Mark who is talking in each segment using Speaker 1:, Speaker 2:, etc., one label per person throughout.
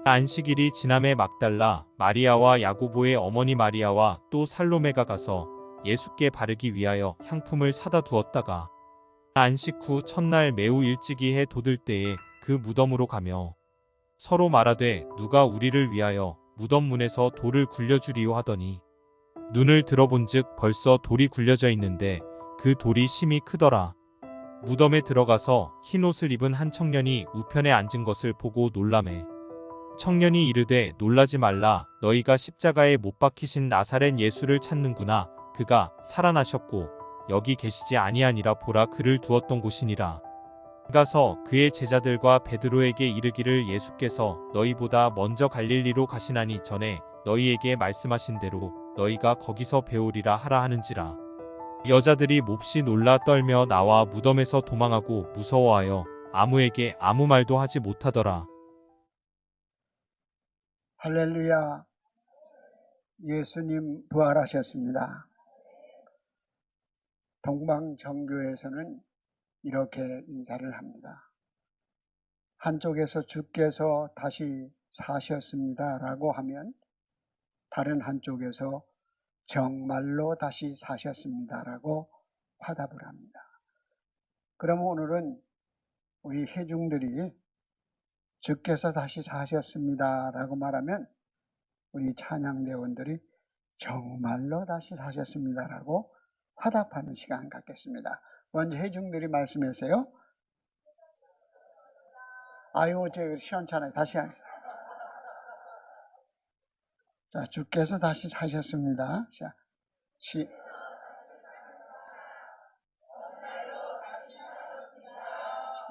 Speaker 1: 안식일이 지남에 막달라 마리아와 야고보의 어머니 마리아와 또 살로메가 가서 예수께 바르기 위하여 향품을 사다 두었다가 안식 후 첫날 매우 일찍이 해 돋을 때에 그 무덤으로 가며 서로 말하되 누가 우리를 위하여 무덤 문에서 돌을 굴려주리요 하더니 눈을 들어본즉 벌써 돌이 굴려져 있는데 그 돌이 심히 크더라. 무덤에 들어가서 흰 옷을 입은 한 청년이 우편에 앉은 것을 보고 놀라매 청년이 이르되 놀라지 말라. 너희가 십자가에 못 박히신 나사렛 예수를 찾는구나. 그가 살아나셨고 여기 계시지 아니하니라. 보라, 그를 두었던 곳이니라. 가서 그의 제자들과 베드로에게 이르기를 예수께서 너희보다 먼저 갈릴리로 가시나니 전에 너희에게 말씀하신 대로 너희가 거기서 배우리라 하라 하는지라. 여자들이 몹시 놀라 떨며 나와 무덤에서 도망하고 무서워하여 아무에게 아무 말도 하지 못하더라.
Speaker 2: 할렐루야. 예수님 부활하셨습니다. 동방정교에서는 이렇게 인사를 합니다. 한쪽에서 주께서 다시 사셨습니다 라고 하면 다른 한쪽에서 정말로 다시 사셨습니다 라고 화답을 합니다. 그럼 오늘은 우리 회중들이 주께서 다시 사셨습니다 라고 말하면 우리 찬양대원들이 정말로 다시 사셨습니다 라고 화답하는 시간 갖겠습니다. 먼저 회중들이 말씀하세요. 아유, 저 시원찮아요. 다시 하겠습니다. 자, 주께서 다시 사셨습니다. 자,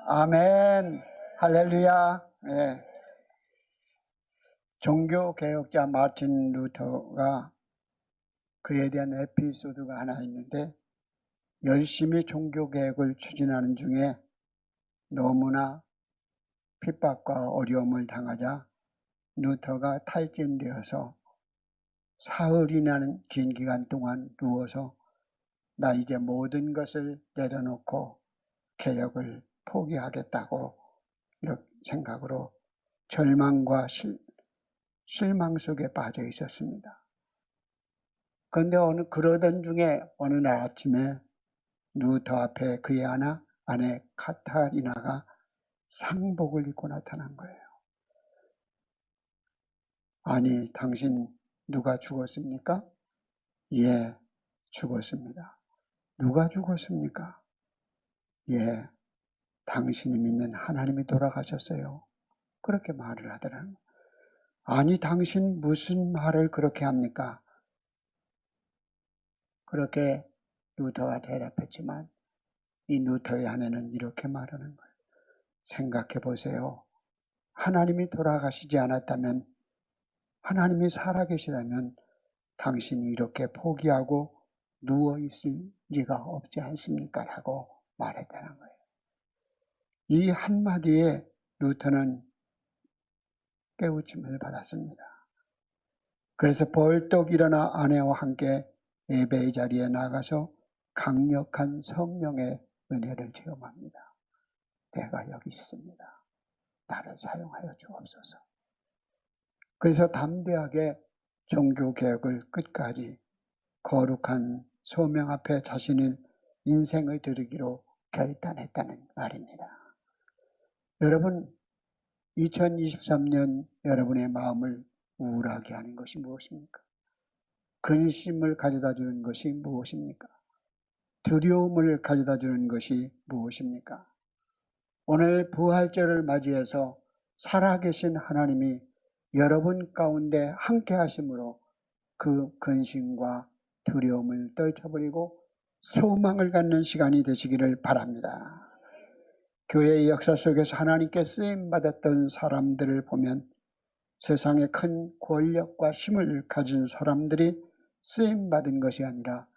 Speaker 2: 아멘. 할렐루야. 네. 종교개혁자 마틴 루터가 그에 대한 에피소드가 하나 있는데 열심히 종교개혁을 추진하는 중에 너무나 핍박과 어려움을 당하자 루터가 탈진되어서 사흘이라는 긴 기간 동안 누워서 나 이제 모든 것을 내려놓고 개혁을 포기하겠다고 이렇게 생각으로 절망과 실망 속에 빠져 있었습니다. 그런데 그러던 중에 어느 날 아침에 루터 앞에 그의 아내 카타리나가 상복을 입고 나타난 거예요. 아니, 당신 누가 죽었습니까? 예, 죽었습니다. 누가 죽었습니까? 예, 당신이 믿는 하나님이 돌아가셨어요. 그렇게 말을 하더라고요. 아니, 당신 무슨 말을 그렇게 합니까? 그렇게 루터가 대답했지만 이 루터의 아내는 이렇게 말하는 거예요. 생각해 보세요. 하나님이 돌아가시지 않았다면, 하나님이 살아계시다면 당신이 이렇게 포기하고 누워있을 리가 없지 않습니까? 라고 말했다는 거예요. 이 한마디에 루터는 깨우침을 받았습니다. 그래서 벌떡 일어나 아내와 함께 예배의 자리에 나가서 강력한 성령의 은혜를 체험합니다. 내가 여기 있습니다. 나를 사용하여 주옵소서. 그래서 담대하게 종교개혁을 끝까지 거룩한 소명 앞에 자신의 인생을 드리기로 결단했다는 말입니다. 여러분, 2023년 여러분의 마음을 우울하게 하는 것이 무엇입니까? 근심을 가져다 주는 것이 무엇입니까? 두려움을 가져다 주는 것이 무엇입니까? 오늘 부활절을 맞이해서 살아계신 하나님이 여러분 가운데 함께 하심으로 그 근심과 두려움을 떨쳐버리고 소망을 갖는 시간이 되시기를 바랍니다. 교회의 역사 속에서 하나님께 쓰임받았던 사람들을 보면 세상에 큰 권력과 힘을 가진 사람들이 쓰임받은 것이 아니라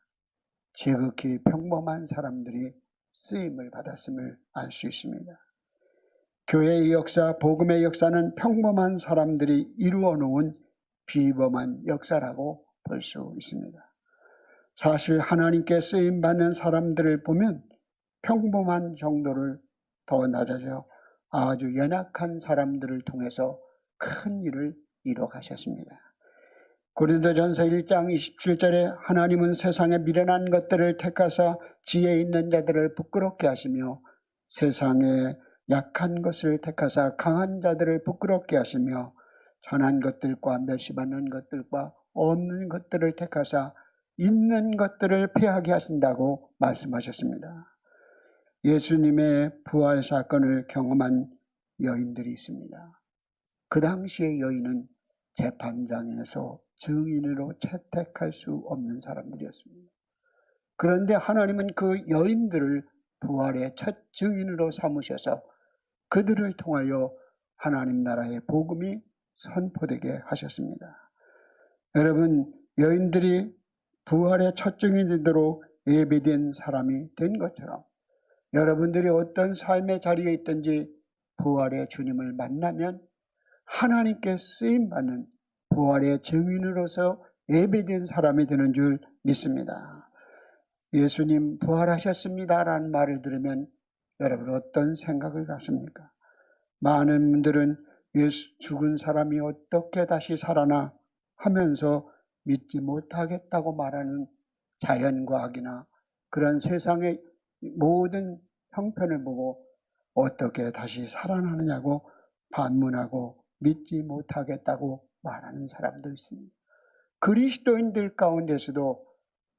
Speaker 2: 지극히 평범한 사람들이 쓰임을 받았음을 알 수 있습니다. 교회의 역사, 복음의 역사는 평범한 사람들이 이루어 놓은 비범한 역사라고 볼 수 있습니다. 사실 하나님께 쓰임받는 사람들을 보면 평범한 정도를 더 낮아져 아주 연약한 사람들을 통해서 큰 일을 이뤄 가셨습니다. 고린도전서 1장 27절에 하나님은 세상에 미련한 것들을 택하사 지혜 있는 자들을 부끄럽게 하시며 세상에 약한 것을 택하사 강한 자들을 부끄럽게 하시며 천한 것들과 멸시받는 것들과 없는 것들을 택하사 있는 것들을 패하게 하신다고 말씀하셨습니다. 예수님의 부활 사건을 경험한 여인들이 있습니다. 그 당시의 여인은 재판장에서 증인으로 채택할 수 없는 사람들이었습니다. 그런데 하나님은 그 여인들을 부활의 첫 증인으로 삼으셔서 그들을 통하여 하나님 나라의 복음이 선포되게 하셨습니다. 여러분, 여인들이 부활의 첫 증인으로 예배된 사람이 된 것처럼 여러분들이 어떤 삶의 자리에 있든지 부활의 주님을 만나면 하나님께 쓰임받는 부활의 증인으로서 예배된 사람이 되는 줄 믿습니다. 예수님 부활하셨습니다라는 말을 들으면 여러분 어떤 생각을 갖습니까? 많은 분들은 예수 죽은 사람이 어떻게 다시 살아나 하면서 믿지 못하겠다고 말하는 자연과학이나 그런 세상의 모든 형편을 보고 어떻게 다시 살아나느냐고 반문하고 믿지 못하겠다고 말하는 사람도 있습니다. 그리스도인들 가운데서도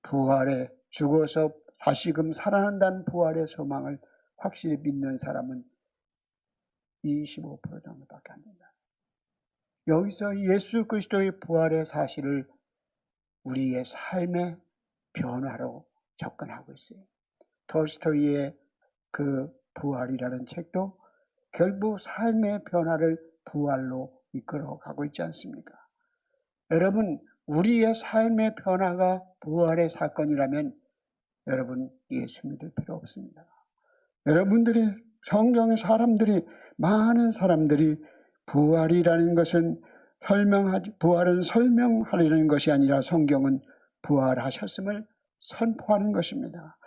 Speaker 2: 부활에 죽어서 다시금 살아난다는 부활의 소망을 확실히 믿는 사람은 25% 정도밖에 안 된다. 여기서 예수 그리스도의 부활의 사실을 우리의 삶의 변화로 접근하고 있어요. 톨스토이의 그 부활이라는 책도 결국 삶의 변화를 부활로 이끌어가고 있지 않습니까? 여러분, 우리의 삶의 변화가 부활의 사건이라면 여러분 예수 믿을 필요 없습니다. 여러분들이 성경의 많은 사람들이 부활이라는 것은 부활은 설명하려는 것이 아니라 성경은 부활하셨음을 선포하는 것입니다.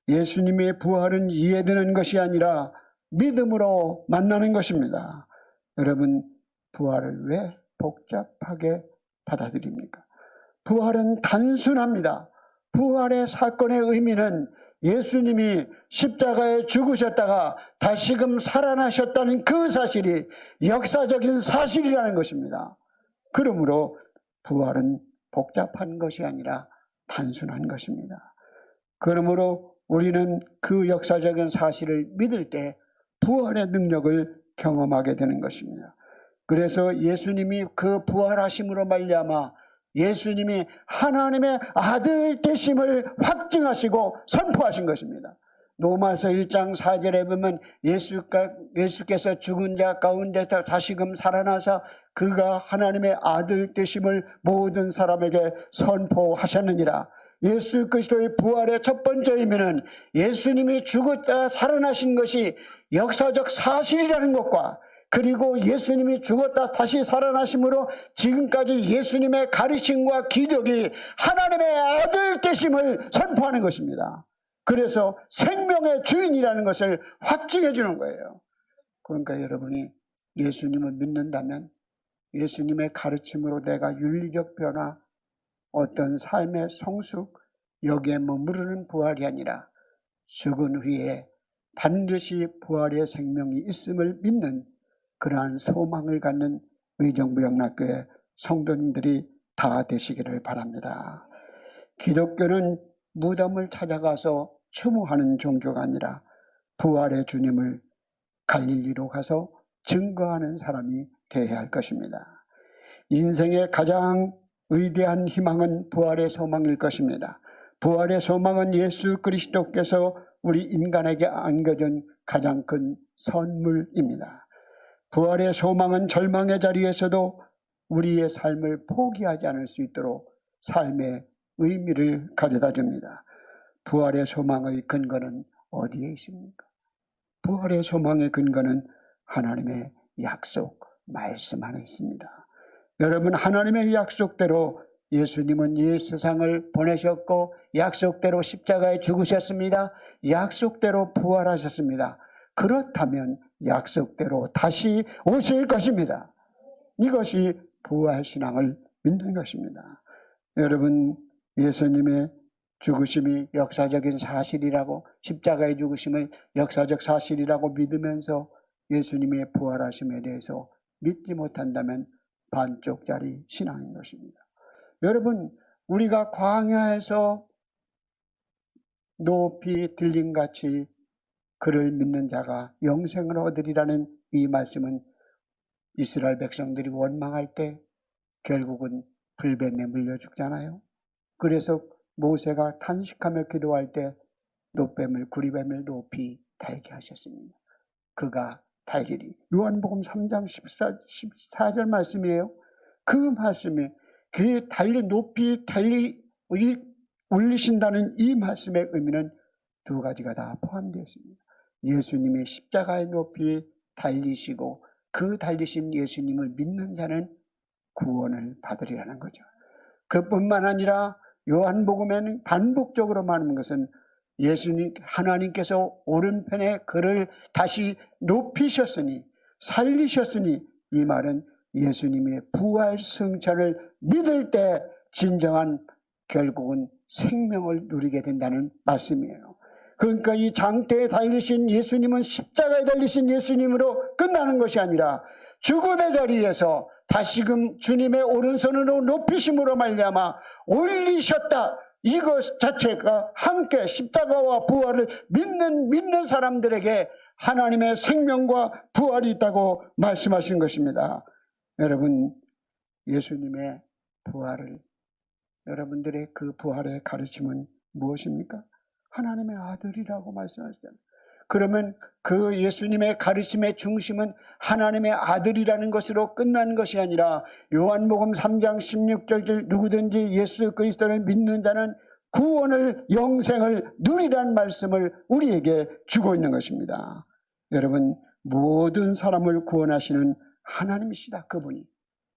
Speaker 2: 예수님의 부활은 이해되는 것이 아니라 믿음으로 만나는 것입니다. 여러분, 부활을 왜 복잡하게 받아들입니까? 부활은 단순합니다. 부활의 사건의 의미는 예수님이 십자가에 죽으셨다가 다시금 살아나셨다는 그 사실이 역사적인 사실이라는 것입니다. 그러므로 부활은 복잡한 것이 아니라 단순한 것입니다. 그러므로 우리는 그 역사적인 사실을 믿을 때 부활의 능력을 경험하게 되는 것입니다. 그래서 예수님이 그 부활하심으로 말미암아 예수님이 하나님의 아들 되심을 확증하시고 선포하신 것입니다. 로마서 1장 4절에 보면 예수께서 죽은 자 가운데서 다시금 살아나서 그가 하나님의 아들 되심을 모든 사람에게 선포하셨느니라. 예수 그리스도의 부활의 첫 번째 의미는 예수님이 죽었다 살아나신 것이 역사적 사실이라는 것과 그리고 예수님이 죽었다 다시 살아나심으로 지금까지 예수님의 가르침과 기적이 하나님의 아들 되심을 선포하는 것입니다. 그래서 생명의 주인이라는 것을 확증해 주는 거예요. 그러니까 여러분이 예수님을 믿는다면 예수님의 가르침으로 내가 윤리적 변화, 어떤 삶의 성숙, 여기에 머무르는 부활이 아니라 죽은 후에 반드시 부활의 생명이 있음을 믿는 그러한 소망을 갖는 의정부영락교회 성도님들이 다 되시기를 바랍니다. 기독교는 무덤을 찾아가서 추모하는 종교가 아니라 부활의 주님을 갈릴리로 가서 증거하는 사람이 되어야 할 것입니다. 인생의 가장 위대한 희망은 부활의 소망일 것입니다. 부활의 소망은 예수 그리스도께서 우리 인간에게 안겨준 가장 큰 선물입니다. 부활의 소망은 절망의 자리에서도 우리의 삶을 포기하지 않을 수 있도록 삶의 의미를 가져다 줍니다. 부활의 소망의 근거는 어디에 있습니까? 부활의 소망의 근거는 하나님의 약속, 말씀 안에 있습니다. 여러분, 하나님의 약속대로 예수님은 이 세상을 보내셨고 약속대로 십자가에 죽으셨습니다. 약속대로 부활하셨습니다. 그렇다면 약속대로 다시 오실 것입니다. 이것이 부활신앙을 믿는 것입니다. 여러분, 예수님의 죽으심이 역사적인 사실이라고, 십자가의 죽으심을 역사적 사실이라고 믿으면서 예수님의 부활하심에 대해서 믿지 못한다면 반쪽짜리 신앙인 것입니다. 여러분, 우리가 광야에서 높이 들림같이 그를 믿는 자가 영생을 얻으리라는 이 말씀은 이스라엘 백성들이 원망할 때 결국은 불뱀에 물려 죽잖아요. 그래서 모세가 탄식하며 기도할 때 노뱀을, 구리뱀을 높이 달게 하셨습니다. 그가 달리리. 요한복음 3장 14절 말씀이에요. 그 말씀이 그 높이 올리신다는 이 말씀의 의미는 두 가지가 다 포함되어 있습니다. 예수님이 십자가에 높이 달리시고 그 달리신 예수님을 믿는 자는 구원을 받으리라는 거죠. 그뿐만 아니라 요한복음에는 반복적으로 말하는 것은 예수님, 하나님께서 오른편에 그를 다시 높이셨으니, 살리셨으니, 이 말은 예수님의 부활 승천을 믿을 때 진정한 결국은 생명을 누리게 된다는 말씀이에요. 그러니까 이 장대에 달리신 예수님은 십자가에 달리신 예수님으로 끝나는 것이 아니라 죽음의 자리에서 다시금 주님의 오른손으로 높이심으로 말미암아 올리셨다. 이것 자체가 함께 십자가와 부활을 믿는 사람들에게 하나님의 생명과 부활이 있다고 말씀하신 것입니다. 여러분, 예수님의 부활을, 여러분들의 그 부활의 가르침은 무엇입니까? 하나님의 아들이라고 말씀하시잖아요. 그러면 그 예수님의 가르침의 중심은 하나님의 아들이라는 것으로 끝난 것이 아니라 요한복음 3장 16절 누구든지 예수 그리스도를 믿는 자는 구원을, 영생을 누리라는 말씀을 우리에게 주고 있는 것입니다. 여러분, 모든 사람을 구원하시는 하나님이시다. 그분이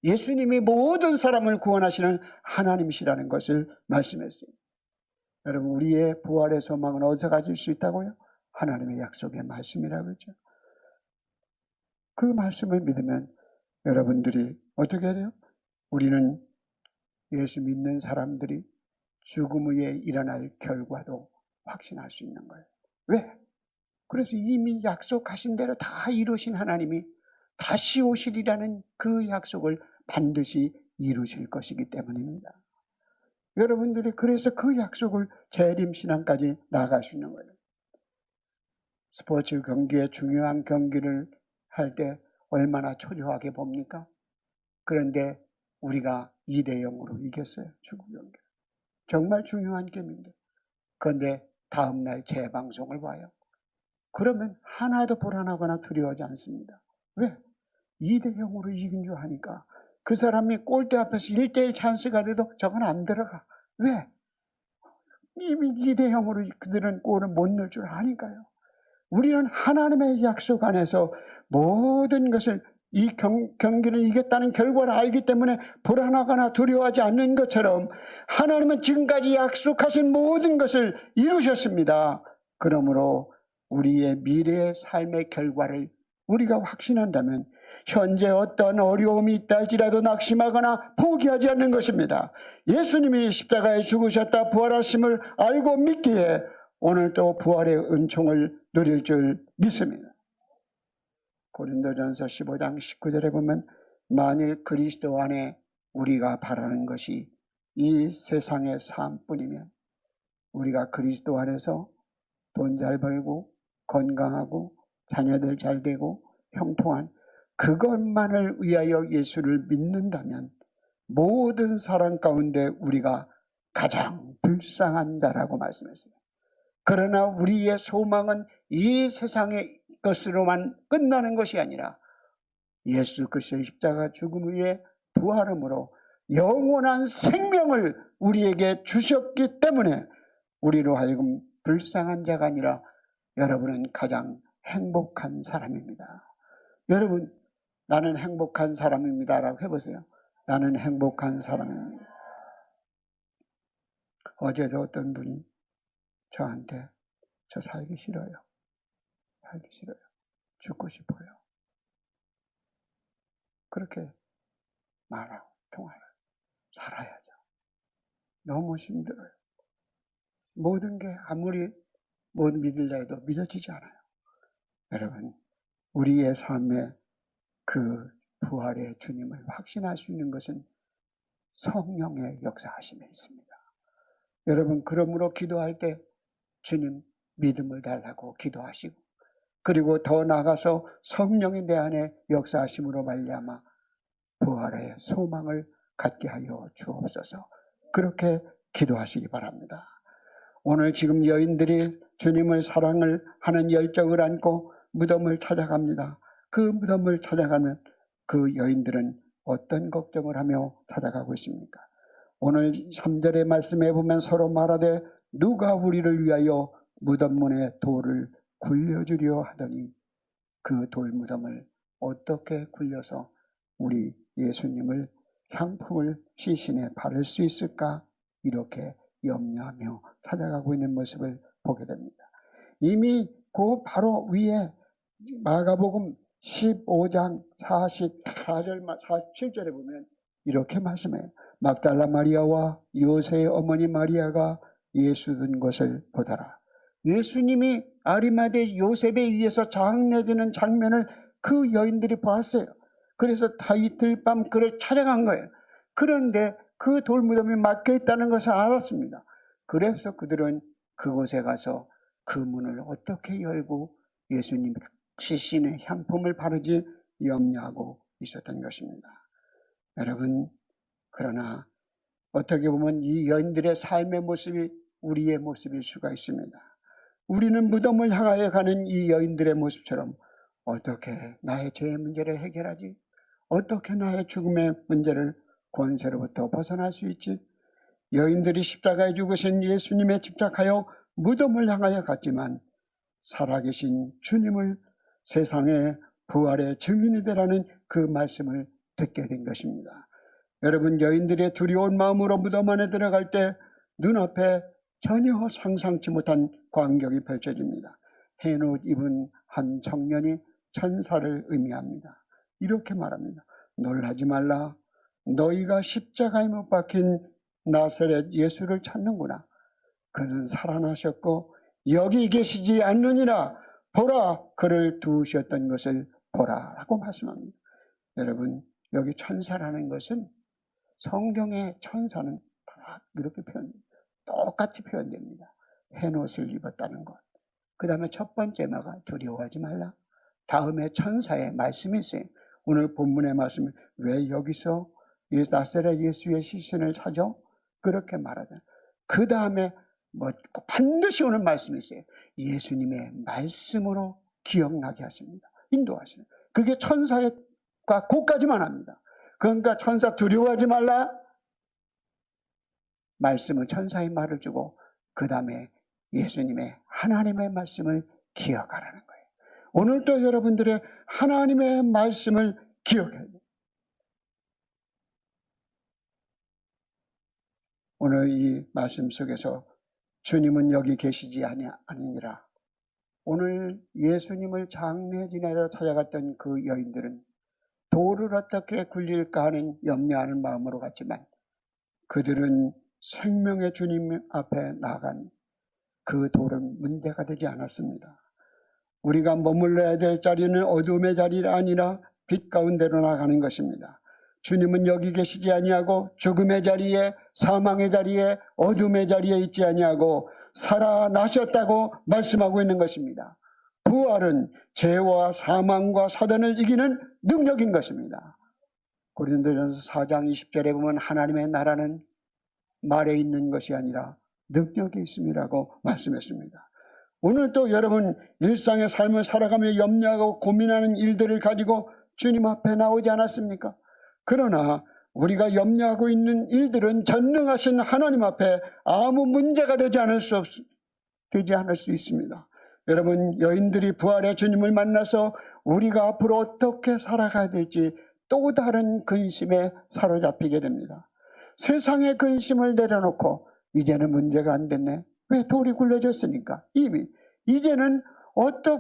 Speaker 2: 예수님이 모든 사람을 구원하시는 하나님이시라는 것을 말씀했어요. 여러분, 우리의 부활의 소망은 어디서 가질 수 있다고요? 하나님의 약속의 말씀이라고 그러죠. 그 말씀을 믿으면 여러분들이 어떻게 해요? 우리는 예수 믿는 사람들이 죽음 후에 일어날 결과도 확신할 수 있는 거예요. 왜? 그래서 이미 약속하신 대로 다 이루신 하나님이 다시 오시리라는 그 약속을 반드시 이루실 것이기 때문입니다. 여러분들이 그래서 그 약속을 재림신앙까지 나아갈 수 있는 거예요. 스포츠 경기에 중요한 경기를 할 때 얼마나 초조하게 봅니까? 그런데 우리가 2대0으로 이겼어요. 축구 경기. 정말 중요한 게임인데. 그런데 다음날 재방송을 봐요. 그러면 하나도 불안하거나 두려워하지 않습니다. 왜? 2대0으로 이긴 줄 아니까. 그 사람이 골대 앞에서 1대1 찬스가 돼도 저건 안 들어가. 왜? 이미 2대0으로 그들은 골을 못 넣을 줄 아니까요. 우리는 하나님의 약속 안에서 모든 것을 이 경기를 이겼다는 결과를 알기 때문에 불안하거나 두려워하지 않는 것처럼 하나님은 지금까지 약속하신 모든 것을 이루셨습니다. 그러므로 우리의 미래의 삶의 결과를 우리가 확신한다면 현재 어떤 어려움이 있다 할지라도 낙심하거나 포기하지 않는 것입니다. 예수님이 십자가에 죽으셨다 부활하심을 알고 믿기에 오늘도 부활의 은총을 누릴 줄 믿습니다. 고린도전서 15장 19절에 보면 만일 그리스도 안에 우리가 바라는 것이 이 세상의 삶뿐이면 우리가 그리스도 안에서 돈 잘 벌고 건강하고 자녀들 잘 되고 형통한 그것만을 위하여 예수를 믿는다면 모든 사람 가운데 우리가 가장 불쌍한 자라고 말씀했어요. 그러나 우리의 소망은 이 세상의 것으로만 끝나는 것이 아니라 예수 그리스도의 십자가 죽음 후에 부활함으로 영원한 생명을 우리에게 주셨기 때문에 우리로 하여금 불쌍한 자가 아니라 여러분은 가장 행복한 사람입니다. 여러분, 나는 행복한 사람입니다 라고 해보세요. 나는 행복한 사람입니다. 어제도 어떤 분이 저한테 저 살기 싫어요. 살기 싫어요. 죽고 싶어요. 그렇게 말하고 통하라. 살아야죠. 너무 힘들어요. 모든 게 아무리 믿으려 해도 믿어지지 않아요. 여러분, 우리의 삶에 그 부활의 주님을 확신할 수 있는 것은 성령의 역사하심에 있습니다. 여러분, 그러므로 기도할 때 주님 믿음을 달라고 기도하시고, 그리고 더 나아가서 성령이 내 안에 역사하심으로 말미암아 부활의 소망을 갖게 하여 주옵소서. 그렇게 기도하시기 바랍니다. 오늘 지금 여인들이 주님을 사랑을 하는 열정을 안고 무덤을 찾아갑니다. 그 무덤을 찾아가면 그 여인들은 어떤 걱정을 하며 찾아가고 있습니까? 오늘 3절의 말씀에 보면 서로 말하되 누가 우리를 위하여 무덤문에 돌을 굴려주려 하더니 그 돌무덤을 어떻게 굴려서 우리 예수님을 향품을 시신에 바를 수 있을까? 이렇게 염려하며 찾아가고 있는 모습을 보게 됩니다. 이미 그 바로 위에 마가복음 15장 44절 47절에 보면 이렇게 말씀해요. 막달라 마리아와 요새의 어머니 마리아가 예수 든 것을 보더라. 예수님이 아리마대 요셉에 의해서 장례되는 장면을 그 여인들이 보았어요. 그래서 다 이틀 밤 그를 찾아간 거예요. 그런데 그 돌무덤이 막혀 있다는 것을 알았습니다. 그래서 그들은 그곳에 가서 그 문을 어떻게 열고 예수님 시신의 향품을 바르지 염려하고 있었던 것입니다. 여러분, 그러나 어떻게 보면 이 여인들의 삶의 모습이 우리의 모습일 수가 있습니다. 우리는 무덤을 향하여 가는 이 여인들의 모습처럼 어떻게 나의 죄의 문제를 해결하지? 어떻게 나의 죽음의 문제를 권세로부터 벗어날 수 있지? 여인들이 십자가에 죽으신 예수님에 집착하여 무덤을 향하여 갔지만 살아계신 주님을 세상의 부활의 증인이 되라는 그 말씀을 듣게 된 것입니다. 여러분, 여인들의 두려운 마음으로 무덤 안에 들어갈 때 눈앞에 전혀 상상치 못한 광경이 펼쳐집니다. 흰 옷 입은 한 청년이 천사를 의미합니다. 이렇게 말합니다. 놀라지 말라. 너희가 십자가에 못 박힌 나사렛 예수를 찾는구나. 그는 살아나셨고 여기 계시지 않느니라. 보라, 그를 두셨던 것을 보라 라고 말씀합니다. 여러분, 여기 천사라는 것은 성경의 천사는 다 이렇게 똑같이 표현됩니다. 흰 옷을 입었다는 것. 그 다음에 첫 번째 마가 두려워하지 말라. 다음에 천사의 말씀이 있어요. 오늘 본문의 말씀이 왜 여기서 나사렛 예수의 시신을 찾아? 그렇게 말하잖아요. 그 다음에 반드시 오는 말씀이 있어요. 예수님의 말씀으로 기억나게 하십니다. 인도하시는. 그게 천사가 그까지만 합니다. 그러니까 천사 두려워하지 말라. 말씀은 천사의 말을 주고 그 다음에 예수님의 하나님의 말씀을 기억하라는 거예요. 오늘도 여러분들의 하나님의 말씀을 기억해야 돼요. 오늘 이 말씀 속에서 주님은 여기 계시지 아니니라. 오늘 예수님을 장례 지내러 찾아갔던 그 여인들은 돌을 어떻게 굴릴까 하는 염려하는 마음으로 갔지만 그들은 생명의 주님 앞에 나간 그 돌은 문제가 되지 않았습니다. 우리가 머물러야 될 자리는 어둠의 자리가 아니라 빛 가운데로 나가는 것입니다. 주님은 여기 계시지 아니하고 죽음의 자리에, 사망의 자리에, 어둠의 자리에 있지 아니하고 살아나셨다고 말씀하고 있는 것입니다. 부활은 죄와 사망과 사단을 이기는 능력인 것입니다. 고린도전서 4장 20절에 보면 하나님의 나라는 말에 있는 것이 아니라 능력이 있음이라고 말씀했습니다. 오늘도 여러분 일상의 삶을 살아가며 염려하고 고민하는 일들을 가지고 주님 앞에 나오지 않았습니까? 그러나 우리가 염려하고 있는 일들은 전능하신 하나님 앞에 아무 문제가 되지 않을 수 있습니다. 여러분, 여인들이 부활의 주님을 만나서 우리가 앞으로 어떻게 살아가야 될지 또 다른 근심에 사로잡히게 됩니다. 세상의 근심을 내려놓고 이제는 문제가 안 됐네. 왜 돌이 굴려졌으니까 이제는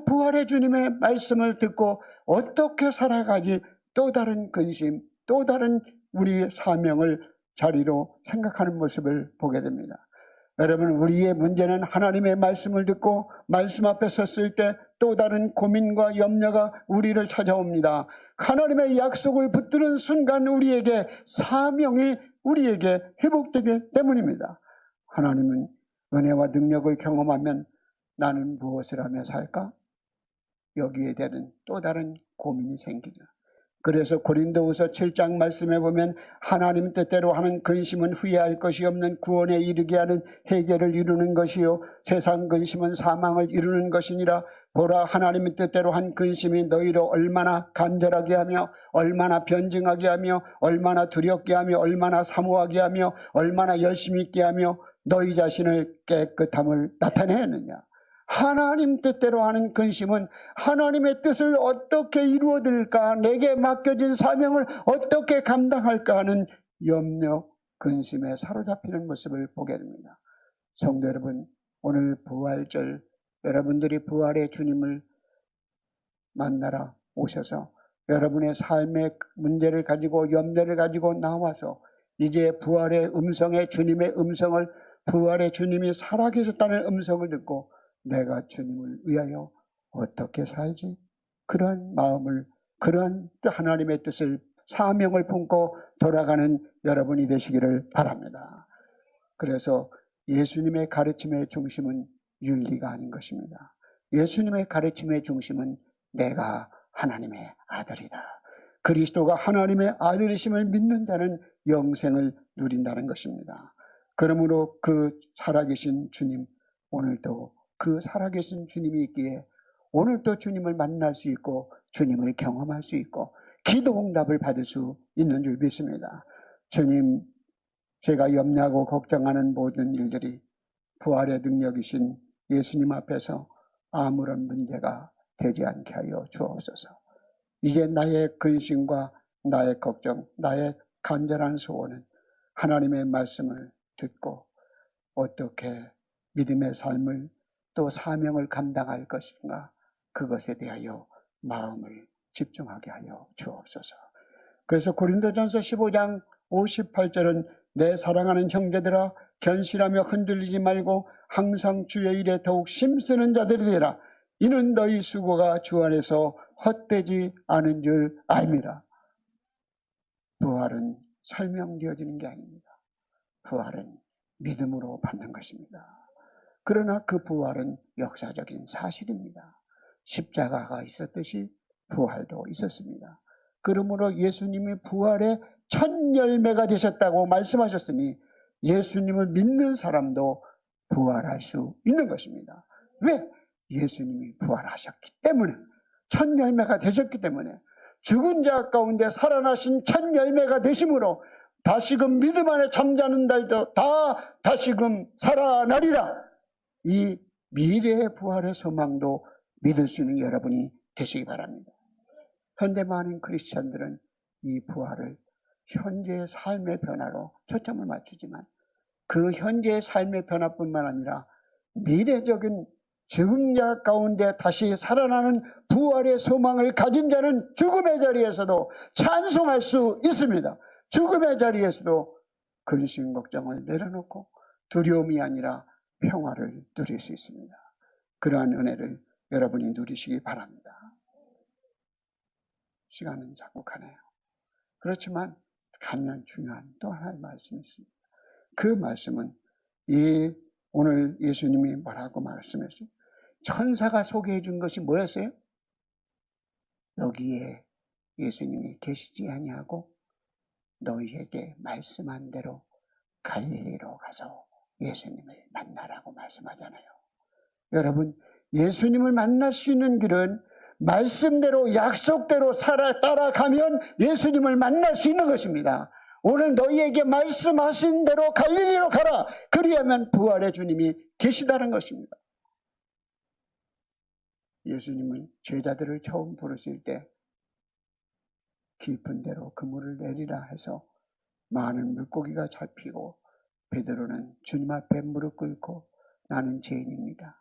Speaker 2: 부활의 주님의 말씀을 듣고 어떻게 살아가지 또 다른 근심, 또 다른 우리의 사명을 자리로 생각하는 모습을 보게 됩니다. 여러분, 우리의 문제는 하나님의 말씀을 듣고 말씀 앞에 섰을 때 또 다른 고민과 염려가 우리를 찾아옵니다. 하나님의 약속을 붙드는 순간 우리에게 사명이 우리에게 회복되기 때문입니다. 하나님은 은혜와 능력을 경험하면 나는 무엇을 하며 살까? 여기에 대한 또 다른 고민이 생기죠. 그래서 고린도후서 7장 말씀에 보면 하나님 뜻대로 하는 근심은 후회할 것이 없는 구원에 이르게 하는 회개를 이루는 것이요 세상 근심은 사망을 이루는 것이니라. 보라, 하나님의 뜻대로 한 근심이 너희로 얼마나 간절하게 하며 얼마나 변증하게 하며 얼마나 두렵게 하며 얼마나 사모하게 하며 얼마나 열심히 있게 하며 너희 자신을 깨끗함을 나타내느냐. 하나님 뜻대로 하는 근심은 하나님의 뜻을 어떻게 이루어들까, 내게 맡겨진 사명을 어떻게 감당할까 하는 염려, 근심에 사로잡히는 모습을 보게 됩니다. 성도 여러분, 오늘 부활절, 여러분들이 부활의 주님을 만나러 오셔서 여러분의 삶의 문제를 가지고 염려를 가지고 나와서 이제 부활의 음성에, 주님의 음성을, 부활의 주님이 살아계셨다는 음성을 듣고 내가 주님을 위하여 어떻게 살지? 그런 마음을, 그런 하나님의 뜻을, 사명을 품고 돌아가는 여러분이 되시기를 바랍니다. 그래서 예수님의 가르침의 중심은 윤리가 아닌 것입니다. 예수님의 가르침의 중심은 내가 하나님의 아들이다. 그리스도가 하나님의 아들이심을 믿는 자는 영생을 누린다는 것입니다. 그러므로 그 살아계신 주님, 오늘도 그 살아계신 주님이 있기에 오늘도 주님을 만날 수 있고 주님을 경험할 수 있고 기도 응답을 받을 수 있는 줄 믿습니다. 주님, 제가 염려하고 걱정하는 모든 일들이 부활의 능력이신 예수님 앞에서 아무런 문제가 되지 않게 하여 주옵소서. 이제 나의 근심과 나의 걱정, 나의 간절한 소원은 하나님의 말씀을 듣고 어떻게 믿음의 삶을 또 사명을 감당할 것인가, 그것에 대하여 마음을 집중하게 하여 주옵소서. 그래서 고린도전서 15장 58절은 내 사랑하는 형제들아, 견실하며 흔들리지 말고 항상 주의 일에 더욱 힘쓰는 자들이 되라. 이는 너희 수고가 주 안에서 헛되지 않은 줄 알미라. 부활은 설명되어지는 게 아닙니다. 부활은 믿음으로 받는 것입니다. 그러나 그 부활은 역사적인 사실입니다. 십자가가 있었듯이 부활도 있었습니다. 그러므로 예수님이 부활의 첫 열매가 되셨다고 말씀하셨으니 예수님을 믿는 사람도 부활할 수 있는 것입니다. 왜? 예수님이 부활하셨기 때문에, 첫 열매가 되셨기 때문에, 죽은 자 가운데 살아나신 첫 열매가 되심으로 다시금 믿음 안에 잠자는 날도 다 다시금 살아나리라. 이 미래의 부활의 소망도 믿을 수 있는 여러분이 되시기 바랍니다. 현대 많은 크리스찬들은 이 부활을 현재의 삶의 변화로 초점을 맞추지만 그 현재의 삶의 변화뿐만 아니라 미래적인 죽은 자 가운데 다시 살아나는 부활의 소망을 가진 자는 죽음의 자리에서도 찬송할 수 있습니다. 죽음의 자리에서도 근심 걱정을 내려놓고 두려움이 아니라 평화를 누릴 수 있습니다. 그러한 은혜를 여러분이 누리시기 바랍니다. 시간은 자국하네요. 그렇지만 가장 중요한 또 하나의 말씀이 있습니다. 그 말씀은 오늘 예수님이 뭐라고 말씀했어요? 천사가 소개해 준 것이 뭐였어요? 여기에 예수님이 계시지 아니하고 너희에게 말씀한 대로 갈릴리로 가서 예수님을 만나라고 말씀하잖아요. 여러분, 예수님을 만날 수 있는 길은 말씀대로 약속대로 따라가면 예수님을 만날 수 있는 것입니다. 오늘 너희에게 말씀하신 대로 갈릴리로 가라. 그리하면 부활의 주님이 계시다는 것입니다. 예수님은 제자들을 처음 부르실 때 깊은 데로 그물을 내리라 해서 많은 물고기가 잡히고 베드로는 주님 앞에 무릎 꿇고 나는 죄인입니다.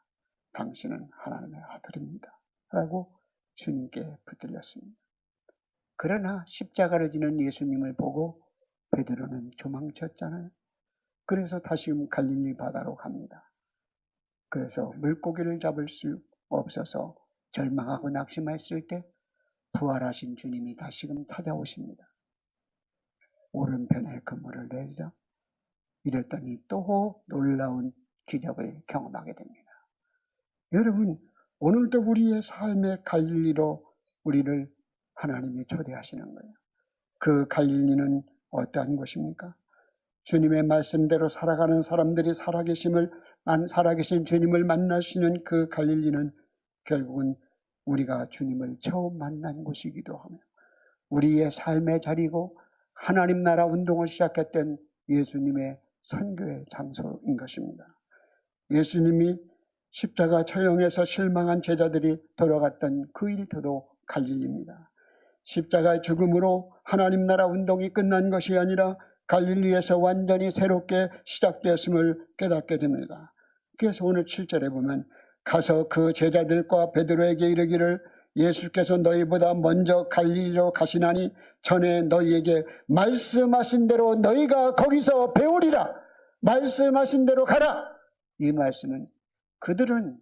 Speaker 2: 당신은 하나님의 아들입니다. 라고 주님께 붙들렸습니다. 그러나 십자가를 지는 예수님을 보고 베드로는 도망쳤잖아요. 그래서 다시 갈릴리 바다로 갑니다. 그래서 물고기를 잡을 수 없어서 절망하고 낙심했을 때 부활하신 주님이 다시금 찾아오십니다. 오른편에 그물을 내리라. 이랬더니 또 놀라운 기적을 경험하게 됩니다. 여러분, 오늘도 우리의 삶의 갈릴리로 우리를 하나님이 초대하시는 거예요. 그 갈릴리는 어떠한 곳입니까? 주님의 말씀대로 살아가는 사람들이 살아계신 주님을 만날 수 있는 그 갈릴리는 결국은 우리가 주님을 처음 만난 곳이기도 하며 우리의 삶의 자리고 하나님 나라 운동을 시작했던 예수님의 선교의 장소인 것입니다. 예수님이 십자가 처형에서 실망한 제자들이 돌아갔던 그 일터도 갈릴리입니다. 십자가의 죽음으로 하나님 나라 운동이 끝난 것이 아니라 갈릴리에서 완전히 새롭게 시작되었음을 깨닫게 됩니다. 그래서 오늘 7절에 보면 가서 그 제자들과 베드로에게 이르기를 예수께서 너희보다 먼저 갈릴리로 가시나니 전에 너희에게 말씀하신 대로 너희가 거기서 배우리라. 말씀하신 대로 가라. 이 말씀은 그들은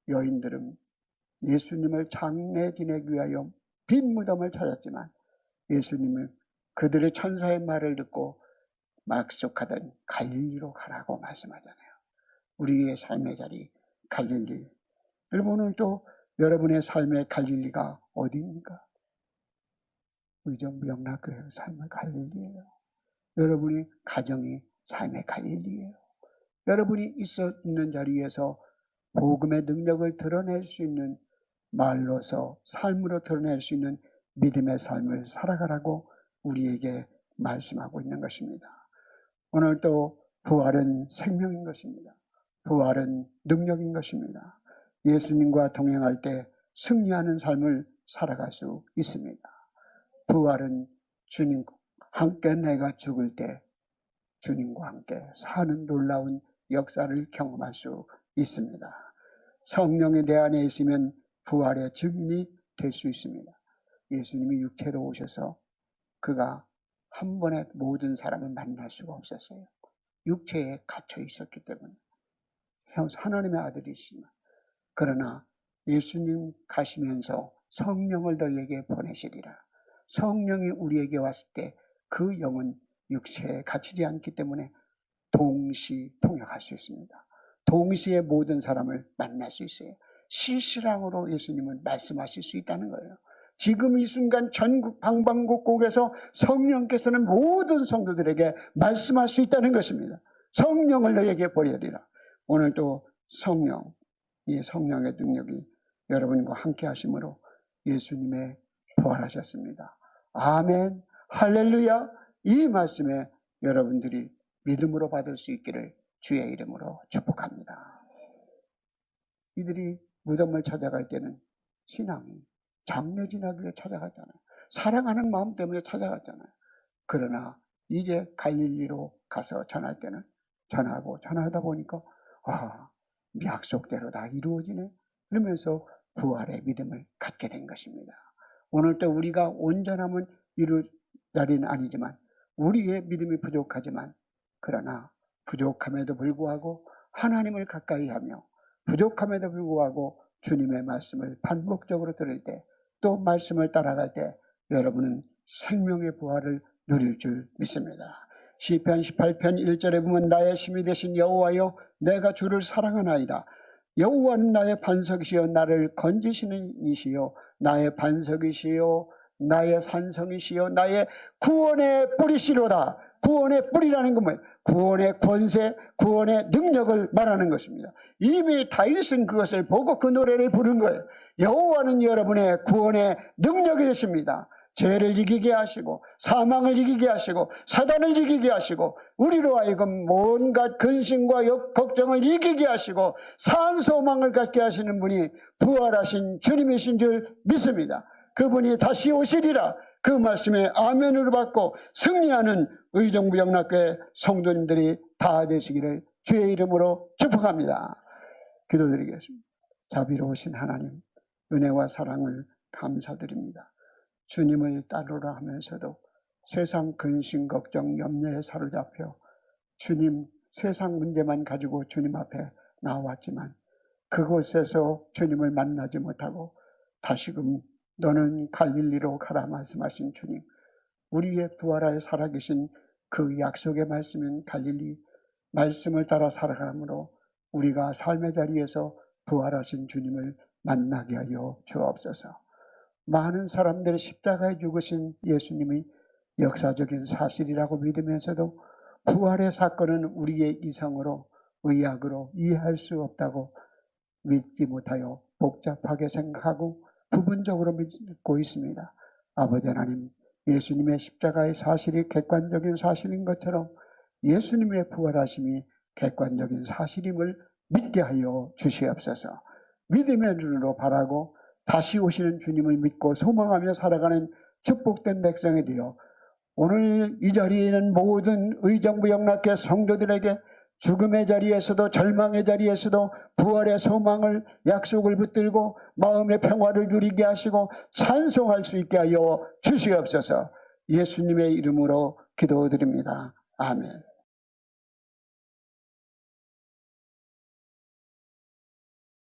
Speaker 2: 여인들은 예수님을 장례 지내기 위하여 빈 무덤을 찾았지만 예수님은 그들의 천사의 말을 듣고 약속하던 갈릴리로 가라고 말씀하잖아요. 우리의 삶의 자리 갈릴리. 여러분 오늘 또 여러분의 삶의 갈릴리가 어디입니까? 의정부영락교회 삶의 갈릴리예요. 여러분이 가정이 삶의 갈릴리예요. 여러분이 있는 자리에서 복음의 능력을 드러낼 수 있는 말로서 삶으로 드러낼 수 있는 믿음의 삶을 살아가라고 우리에게 말씀하고 있는 것입니다. 오늘 또 부활은 생명인 것입니다. 부활은 능력인 것입니다. 예수님과 동행할 때 승리하는 삶을 살아갈 수 있습니다. 부활은 주님과 함께 내가 죽을 때 주님과 함께 사는 놀라운 역사를 경험할 수 있습니다. 성령이 내 안에 있으면 부활의 증인이 될 수 있습니다. 예수님이 육체로 오셔서 그가 한 번에 모든 사람을 만날 수가 없었어요. 육체에 갇혀 있었기 때문에. 하나님의 아들이시지만 그러나 예수님 가시면서 성령을 너희에게 보내시리라. 성령이 우리에게 왔을 때 그 영은 육체에 갇히지 않기 때문에 동시 통역할 수 있습니다. 동시에 모든 사람을 만날 수 있어요. 실시랑으로 예수님은 말씀하실 수 있다는 거예요. 지금 이 순간 전국 방방곡곡에서 성령께서는 모든 성도들에게 말씀할 수 있다는 것입니다. 성령을 너희에게 보내리라. 오늘도 성령, 이 성령의 능력이 여러분과 함께 하심으로 예수님의 부활하셨습니다. 아멘, 할렐루야. 이 말씀에 여러분들이 믿음으로 받을 수 있기를 주의 이름으로 축복합니다. 이들이 무덤을 찾아갈 때는 신앙이 장례 지나기를 찾아갔잖아요. 사랑하는 마음 때문에 찾아갔잖아요. 그러나 이제 갈릴리로 가서 전할 때는 전하다 보니까 약속대로 다 이루어지네. 그러면서 부활의 믿음을 갖게 된 것입니다. 오늘도 우리가 온전함은 이룰 자리는 아니지만 우리의 믿음이 부족하지만 그러나 부족함에도 불구하고 하나님을 가까이 하며 부족함에도 불구하고 주님의 말씀을 반복적으로 들을 때 또 말씀을 따라갈 때 여러분은 생명의 부활을 누릴 줄 믿습니다. 시편 18편 1절에 보면 나의 힘이 되신 여호와여 내가 주를 사랑하나이다. 여호와는 나의 반석이시여 나를 건지시는 이시여 나의 반석이시여 나의 산성이시여 나의 구원의 뿌리시로다. 구원의 뿌리라는 건 뭐예요? 구원의 권세, 구원의 능력을 말하는 것입니다. 이미 다윗은 그것을 보고 그 노래를 부른 거예요. 여호와는 여러분의 구원의 능력이 되십니다. 죄를 이기게 하시고 사망을 이기게 하시고 사단을 이기게 하시고 우리로 하여금 온갖 근심과 걱정을 이기게 하시고 산 소망을 갖게 하시는 분이 부활하신 주님이신 줄 믿습니다. 그분이 다시 오시리라. 그 말씀에 아멘으로 받고 승리하는 의정부영락교회 성도님들이 다 되시기를 주의 이름으로 축복합니다. 기도드리겠습니다. 자비로우신 하나님, 은혜와 사랑을 감사드립니다. 주님을 따르라 하면서도 세상 근심 걱정 염려에 사로잡혀 주님 세상 문제만 가지고 주님 앞에 나왔지만 그곳에서 주님을 만나지 못하고 다시금 너는 갈릴리로 가라 말씀하신 주님, 우리의 부활하여 살아계신 그 약속의 말씀인 갈릴리 말씀을 따라 살아가므로 우리가 삶의 자리에서 부활하신 주님을 만나게 하여 주옵소서. 많은 사람들의 십자가에 죽으신 예수님이 역사적인 사실이라고 믿으면서도 부활의 사건은 우리의 이성으로 의학으로 이해할 수 없다고 믿지 못하여 복잡하게 생각하고 부분적으로 믿고 있습니다. 아버지 하나님, 예수님의 십자가의 사실이 객관적인 사실인 것처럼 예수님의 부활하심이 객관적인 사실임을 믿게 하여 주시옵소서. 믿음의 눈으로 바라고 다시 오시는 주님을 믿고 소망하며 살아가는 축복된 백성이 되어 오늘 이 자리에 있는 모든 의정부 영락계 성도들에게 죽음의 자리에서도 절망의 자리에서도 부활의 소망을 약속을 붙들고 마음의 평화를 누리게 하시고 찬송할 수 있게 하여 주시옵소서. 예수님의 이름으로 기도드립니다. 아멘.